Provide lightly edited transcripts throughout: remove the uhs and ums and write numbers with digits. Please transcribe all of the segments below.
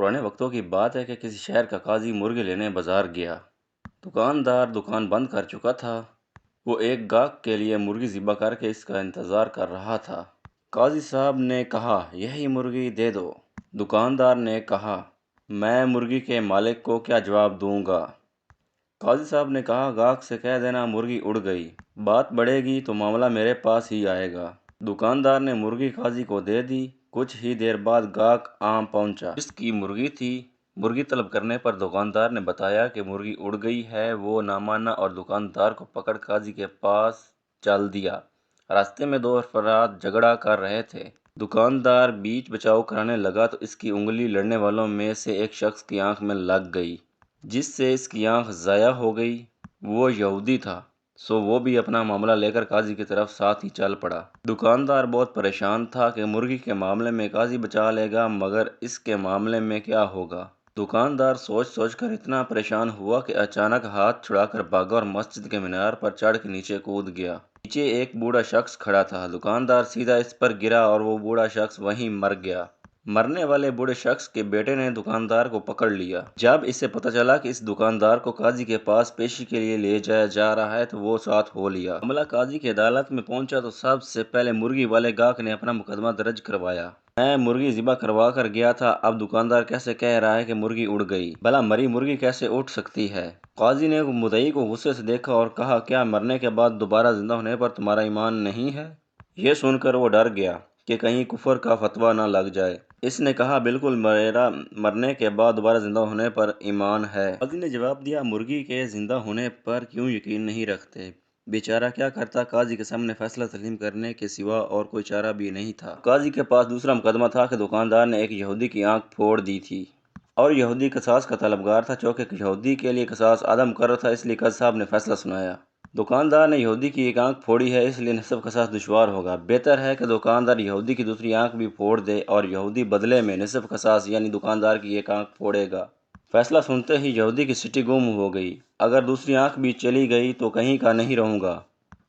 پرانے وقتوں کی بات ہے کہ کسی شہر کا قاضی مرغی لینے بازار گیا۔ دکاندار دکان بند کر چکا تھا۔ وہ ایک گاہک کے لیے مرغی ذبح کر کے اس کا انتظار کر رہا تھا۔ قاضی صاحب نے کہا، یہی مرغی دے دو۔ دکاندار نے کہا، میں مرغی کے مالک کو کیا جواب دوں گا؟ قاضی صاحب نے کہا، گاہک سے کہہ دینا مرغی اڑ گئی۔ بات بڑھے گی تو معاملہ میرے پاس ہی آئے گا۔ دکاندار نے مرغی قاضی کو دے دی۔ کچھ ہی دیر بعد گاہک پہنچا جس کی مرغی تھی۔ مرغی طلب کرنے پر دکاندار نے بتایا کہ مرغی اڑ گئی ہے۔ وہ نہ مانا اور دکاندار کو پکڑ قاضی کے پاس چل دیا۔ راستے میں دو افراد جھگڑا کر رہے تھے۔ دکاندار بیچ بچاؤ کرانے لگا تو اس کی انگلی لڑنے والوں میں سے ایک شخص کی آنکھ میں لگ گئی، جس سے اس کی آنکھ ضائع ہو گئی۔ وہ یہودی تھا، سو وہ بھی اپنا معاملہ لے کر قاضی کی طرف ساتھ ہی چل پڑا۔ دکاندار بہت پریشان تھا کہ مرغی کے معاملے میں قاضی بچا لے گا، مگر اس کے معاملے میں کیا ہوگا؟ دکاندار سوچ کر اتنا پریشان ہوا کہ اچانک ہاتھ چھڑا کر بھاگا اور مسجد کے مینار پر چڑھ کے نیچے کود گیا۔ نیچے ایک بوڑھا شخص کھڑا تھا۔ دکاندار سیدھا اس پر گرا اور وہ بوڑھا شخص وہیں مر گیا۔ مرنے والے بوڑھے شخص کے بیٹے نے دکاندار کو پکڑ لیا۔ جب اسے پتہ چلا کہ اس دکاندار کو قاضی کے پاس پیشی کے لیے لے جایا جا رہا ہے تو وہ ساتھ ہو لیا۔ معاملہ قاضی کی عدالت میں پہنچا تو سب سے پہلے مرغی والے گاہک نے اپنا مقدمہ درج کروایا۔ میں مرغی ذبح کروا کر گیا تھا، اب دکاندار کیسے کہہ رہا ہے کہ مرغی اڑ گئی؟ بھلا مری مرغی کیسے اٹھ سکتی ہے؟ قاضی نے مدعی کو غصے سے دیکھا اور کہا، کیا مرنے کے بعد دوبارہ زندہ ہونے پر تمہارا ایمان نہیں ہے؟ یہ سن کر وہ ڈر گیا کہ کہیں کفر کا فتویٰ نہ لگ جائے۔ اس نے کہا، بالکل، میرا مرنے کے بعد دوبارہ زندہ ہونے پر ایمان ہے۔ قاضی نے جواب دیا، مرغی کے زندہ ہونے پر کیوں یقین نہیں رکھتے؟ بیچارہ کیا کرتا؟ قاضی کے سامنے فیصلہ تسلیم کرنے کے سوا اور کوئی چارہ بھی نہیں تھا۔ قاضی کے پاس دوسرا مقدمہ تھا کہ دکاندار نے ایک یہودی کی آنکھ پھوڑ دی تھی اور یہودی قصاص کا طلبگار تھا۔ چونکہ یہودی کے لیے قصاص عدم مقرر تھا، اس لیے قاضی صاحب نے فیصلہ سنایا۔ دکاندار نے یہودی کی ایک آنکھ پھوڑی ہے، اس لیے نصف قصاص دشوار ہوگا۔ بہتر ہے کہ دکاندار یہودی کی دوسری آنکھ بھی پھوڑ دے اور یہودی بدلے میں نصف قصاص یعنی دکاندار کی ایک آنکھ پھوڑے گا۔ فیصلہ سنتے ہی یہودی کی سٹی گم ہو گئی۔ اگر دوسری آنکھ بھی چلی گئی تو کہیں کا نہیں رہوں گا،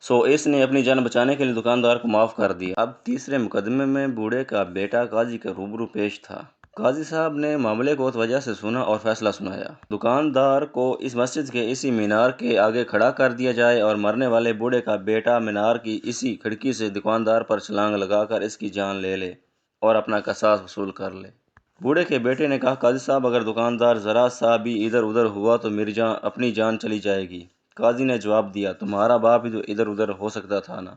سو اس نے اپنی جان بچانے کے لیے دکاندار کو معاف کر دیا۔ اب تیسرے مقدمے میں بوڑھے کا بیٹا قاضی کے روبرو پیش تھا۔ قاضی صاحب نے معاملے کو توجہ سے سنا اور فیصلہ سنایا۔ دکاندار کو اس مسجد کے اسی مینار کے آگے کھڑا کر دیا جائے اور مرنے والے بوڑھے کا بیٹا مینار کی اسی کھڑکی سے دکاندار پر چھلانگ لگا کر اس کی جان لے لے اور اپنا قصاص وصول کر لے۔ بوڑھے کے بیٹے نے کہا، قاضی صاحب، اگر دکاندار ذرا سا بھی ادھر ادھر ہوا تو میری اپنی جان چلی جائے گی۔ قاضی نے جواب دیا، تمہارا باپ ہی تو ادھر ادھر ہو سکتا تھا نا۔